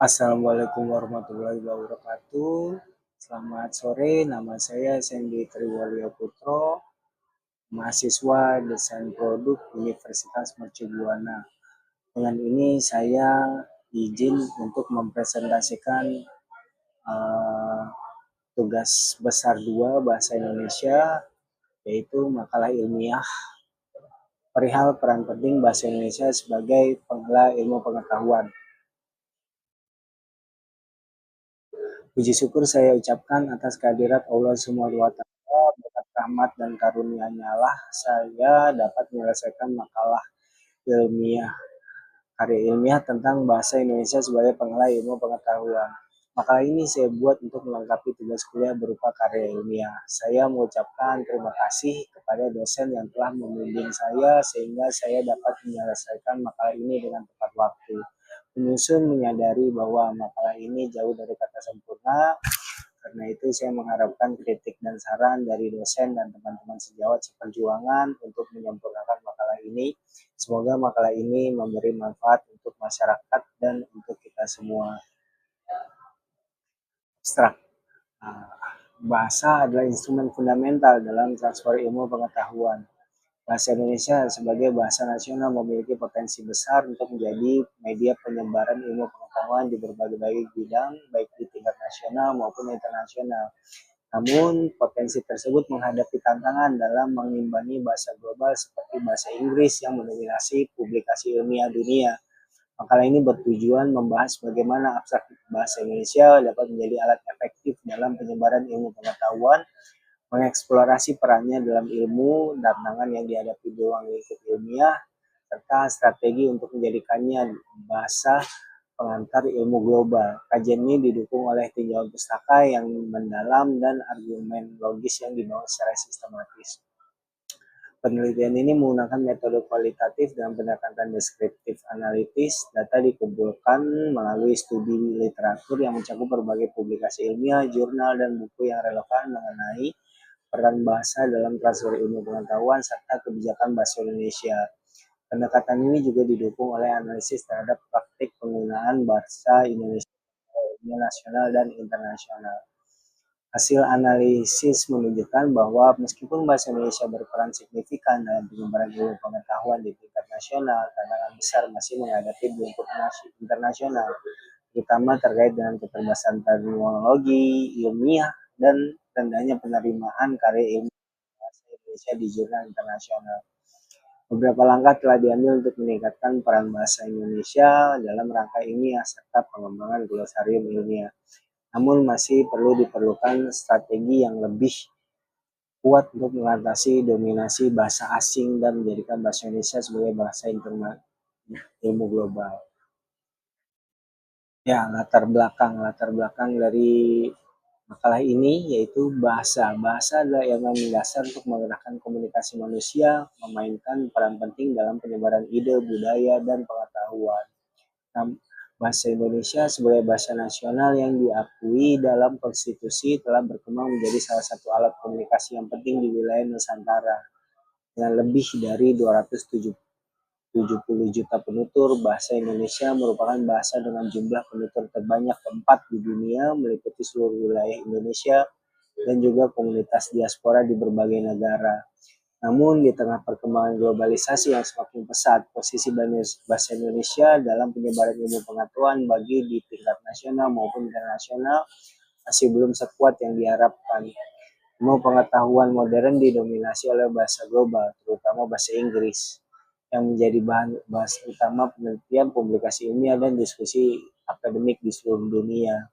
Assalamualaikum warahmatullahi wabarakatuh. Selamat sore, nama saya Sandy Triwalya Putro, mahasiswa Desain Produk Universitas Mercubuana. Dengan ini saya izin untuk mempresentasikan uh, tugas besar 2 Bahasa Indonesia, yaitu makalah ilmiah perihal peran penting bahasa Indonesia sebagai pengelola ilmu pengetahuan. Puji syukur saya ucapkan atas kehadirat Allah Subhanahu wa Ta'ala, berkat rahmat dan karunia-Nya lah saya dapat menyelesaikan makalah ilmiah, karya ilmiah tentang bahasa Indonesia sebagai pengelola ilmu pengetahuan. Makalah ini saya buat untuk melengkapi tugas kuliah berupa karya ilmiah. Saya mengucapkan terima kasih kepada dosen yang telah membimbing saya sehingga saya dapat menyelesaikan makalah ini dengan tepat waktu. Penyusun menyadari bahwa makalah ini jauh dari kata sempurna, karena itu saya mengharapkan kritik dan saran dari dosen dan teman-teman sejawat seperjuangan untuk menyempurnakan makalah ini. Semoga makalah ini memberi manfaat untuk masyarakat dan untuk kita semua. Abstrak. Bahasa adalah instrumen fundamental dalam transfer ilmu pengetahuan. Bahasa Indonesia sebagai bahasa nasional memiliki potensi besar untuk menjadi media penyebaran ilmu pengetahuan di berbagai bidang, baik di tingkat nasional maupun internasional. Namun, potensi tersebut menghadapi tantangan dalam mengimbangi bahasa global seperti bahasa Inggris yang mendominasi publikasi ilmiah dunia. Makalah ini bertujuan membahas bagaimana abstrak bahasa Indonesia dapat menjadi alat efektif dalam penyebaran ilmu pengetahuan, mengeksplorasi perannya dalam ilmu, tantangan yang dihadapi di ruang lingkup ilmiah, serta strategi untuk menjadikannya bahasa pengantar ilmu global. Kajian ini didukung oleh tinjauan pustaka yang mendalam dan argumen logis yang dibangun secara sistematis. Penelitian ini menggunakan metode kualitatif dan pendekatan deskriptif analitis. Data dikumpulkan melalui studi literatur yang mencakup berbagai publikasi ilmiah, jurnal, dan buku yang relevan mengenai peran bahasa dalam transfer ilmu pengetahuan serta kebijakan bahasa Indonesia. Pendekatan ini juga didukung oleh analisis terhadap praktik penggunaan bahasa Indonesia nasional dan internasional. Hasil analisis menunjukkan bahwa meskipun bahasa Indonesia berperan signifikan dalam penyebaran ilmu pengetahuan di tingkat nasional, tantangan besar masih menghadapi lingkup internasional, terutama terkait dengan keterbatasan terminologi ilmiah dan rendahnya penerimaan karya ilmu bahasa Indonesia di jurnal internasional. Beberapa langkah telah diambil untuk meningkatkan peran bahasa Indonesia dalam rangka ilmiah serta pengembangan glosarium ilmiah. Namun masih perlu diperlukan strategi yang lebih kuat untuk mengatasi dominasi bahasa asing dan menjadikan bahasa Indonesia sebagai bahasa ilmu global. Ya, latar belakang dari makalah ini yaitu bahasa. Bahasa adalah elemen dasar untuk menggerakkan komunikasi manusia, memainkan peran penting dalam penyebaran ide, budaya, dan pengetahuan. Bahasa Indonesia sebagai bahasa nasional yang diakui dalam konstitusi telah berkembang menjadi salah satu alat komunikasi yang penting di wilayah Nusantara. Dengan lebih dari 270 juta penutur, bahasa Indonesia merupakan bahasa dengan jumlah penutur terbanyak keempat di dunia, meliputi seluruh wilayah Indonesia dan juga komunitas diaspora di berbagai negara. Namun, di tengah perkembangan globalisasi yang semakin pesat, posisi bahasa Indonesia dalam penyebaran ilmu pengetahuan bagi di tingkat nasional maupun internasional masih belum sekuat yang diharapkan. Ilmu pengetahuan modern didominasi oleh bahasa global, terutama bahasa Inggris, yang menjadi bahan bahasa utama penelitian, publikasi ilmiah, dan diskusi akademik di seluruh dunia.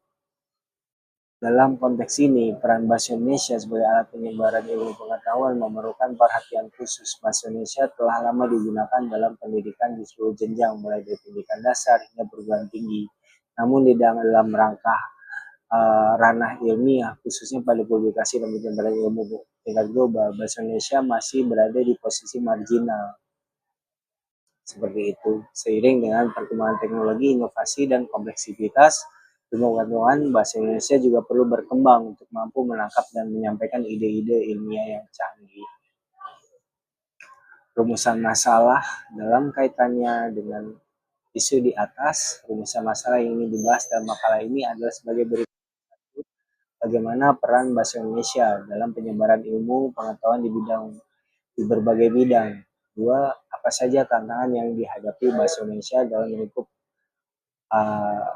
Dalam konteks ini, peran bahasa Indonesia sebagai alat penyebaran ilmu pengetahuan memerlukan perhatian khusus. Bahasa Indonesia telah lama digunakan dalam pendidikan di seluruh jenjang, mulai dari pendidikan dasar hingga perguruan tinggi. Namun di dalam rangka ranah ilmiah, khususnya pada publikasi dan penyebaran ilmu tingkat global, bahasa Indonesia masih berada di posisi marginal. Seperti itu, seiring dengan perkembangan teknologi, inovasi, dan kompleksitas ilmu pengetahuan, bahasa Indonesia juga perlu berkembang untuk mampu menangkap dan menyampaikan ide-ide ilmiah yang canggih. Rumusan masalah dalam kaitannya dengan Isu di atas, rumusan masalah yang ingin dibahas dalam makalah ini adalah sebagai berikut. Bagaimana peran bahasa Indonesia dalam penyebaran ilmu pengetahuan di berbagai bidang. Dua, apa saja tantangan yang dihadapi bahasa Indonesia dalam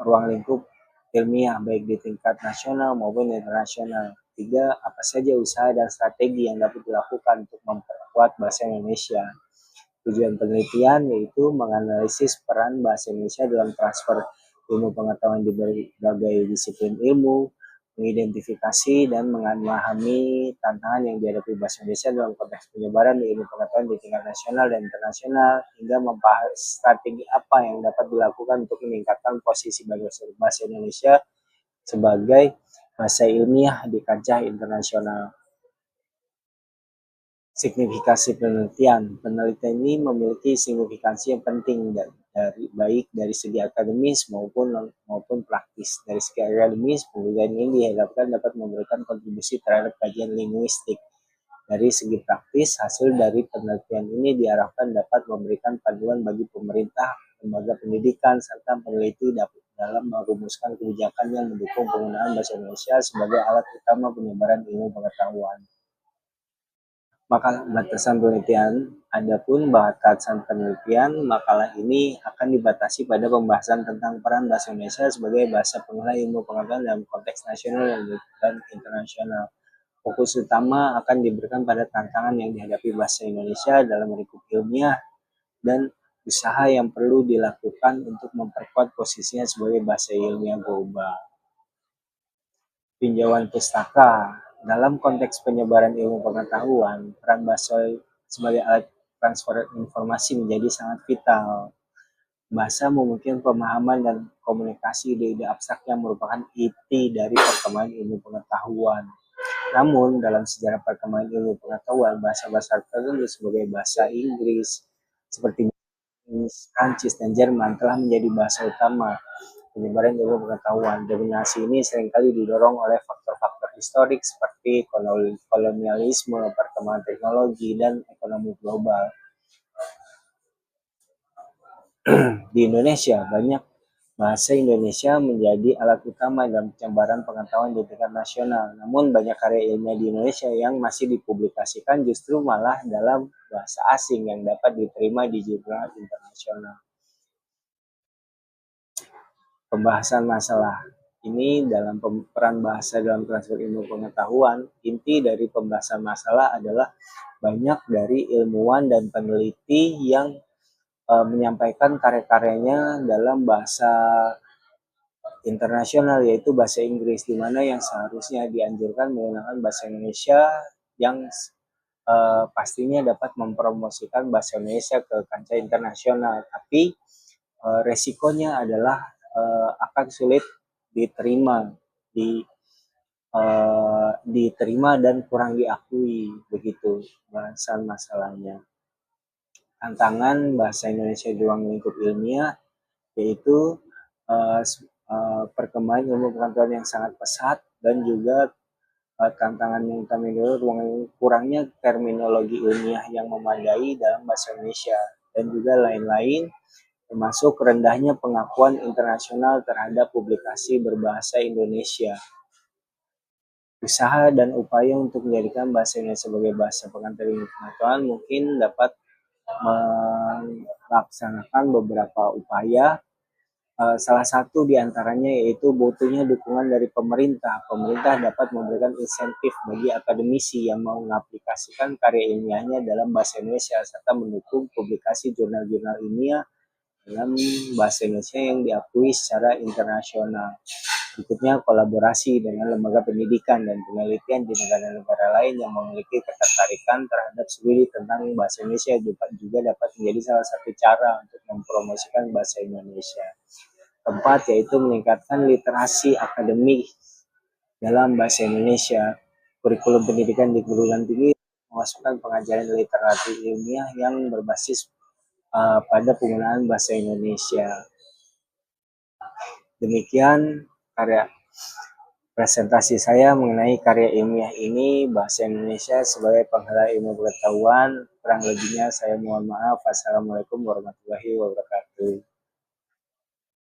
ruang lingkup ilmiah baik di tingkat nasional maupun internasional. Tiga, apa saja usaha dan strategi yang dapat dilakukan untuk memperkuat bahasa Indonesia. Tujuan penelitian yaitu menganalisis peran bahasa Indonesia dalam transfer ilmu pengetahuan di berbagai disiplin ilmu, mengidentifikasi dan memahami tantangan yang dihadapi bahasa Indonesia dalam konteks penyebaran ilmu pengetahuan di tingkat nasional dan internasional, hingga membahas strategi apa yang dapat dilakukan untuk meningkatkan posisi bahasa Indonesia sebagai bahasa ilmiah di kancah internasional. Signifikasi penelitian. Penelitian ini memiliki signifikansi yang penting baik dari segi akademis maupun praktis. Dari segi akademis, penelitian ini diharapkan dapat memberikan kontribusi terhadap kajian linguistik. Dari segi praktis, hasil dari penelitian ini diharapkan dapat memberikan panduan bagi pemerintah, lembaga pendidikan, serta peneliti dalam merumuskan kebijakan yang mendukung penggunaan bahasa Indonesia sebagai alat utama penyebaran ilmu pengetahuan. Makalah batasan penelitian. Adapun batasan penelitian, makalah ini akan dibatasi pada pembahasan tentang peran bahasa Indonesia sebagai bahasa pengelola ilmu pengetahuan dalam konteks nasional dan internasional. Fokus utama akan diberikan pada tantangan yang dihadapi bahasa Indonesia dalam lingkup ilmiah dan usaha yang perlu dilakukan untuk memperkuat posisinya sebagai bahasa ilmiah global. Tinjauan pustaka. Dalam konteks penyebaran ilmu pengetahuan, peran bahasa sebagai alat transfer informasi menjadi sangat vital. Bahasa memungkinkan pemahaman dan komunikasi ide-ide abstrak yang merupakan inti dari perkembangan ilmu pengetahuan. Namun, dalam sejarah perkembangan ilmu pengetahuan, bahasa-bahasa tertentu sebagai bahasa Inggris, seperti Prancis dan Jerman telah menjadi bahasa utama penyebaran ilmu pengetahuan. Dominasi ini seringkali didorong oleh faktor-faktor historik seperti kolonialisme, perkembangan teknologi, dan ekonomi global. Di Indonesia, banyak bahasa Indonesia menjadi alat utama dalam penyebaran pengetahuan di tingkat nasional. Namun banyak karya ilmiah di Indonesia yang masih dipublikasikan justru malah dalam bahasa asing yang dapat diterima di jurnal internasional. Pembahasan masalah ini dalam peran bahasa dalam transfer ilmu pengetahuan. Inti dari pembahasan masalah adalah banyak dari ilmuwan dan peneliti yang menyampaikan karya-karyanya dalam bahasa internasional, yaitu bahasa Inggris, di mana yang seharusnya dianjurkan menggunakan bahasa Indonesia yang pastinya dapat mempromosikan bahasa Indonesia ke kancah internasional. Tapi resikonya adalah akan sulit diterima dan kurang diakui, begitu bahasan masalahnya. Tantangan bahasa Indonesia di ruang lingkup ilmiah yaitu perkembangan ilmu pengetahuan yang sangat pesat, dan juga tantangan yang kami dulu kurangnya terminologi ilmiah yang memadai dalam bahasa Indonesia, dan juga lain-lain, termasuk rendahnya pengakuan internasional terhadap publikasi berbahasa Indonesia. Usaha dan upaya untuk menjadikan bahasa Indonesia sebagai bahasa pengantar ilmu pengetahuan mungkin dapat melaksanakan beberapa upaya. Salah satu diantaranya yaitu butuhnya dukungan dari pemerintah. Pemerintah dapat memberikan insentif bagi akademisi yang mau mengaplikasikan karya ilmiahnya dalam bahasa Indonesia, serta mendukung publikasi jurnal-jurnal ilmiah dalam bahasa Indonesia yang diakui secara internasional. Berikutnya, kolaborasi dengan lembaga pendidikan dan penelitian di negara-negara lain yang memiliki ketertarikan terhadap studi tentang bahasa Indonesia juga dapat menjadi salah satu cara untuk mempromosikan bahasa Indonesia. Keempat, yaitu meningkatkan literasi akademik dalam bahasa Indonesia. Kurikulum pendidikan di perguruan tinggi memasukkan pengajaran literasi ilmiah yang berbasis pada penggunaan bahasa Indonesia. Demikian presentasi saya mengenai karya ilmiah ini, bahasa Indonesia sebagai penghala ilmu pengetahuan. Kurang lebihnya saya mohon maaf. Wassalamualaikum warahmatullahi wabarakatuh.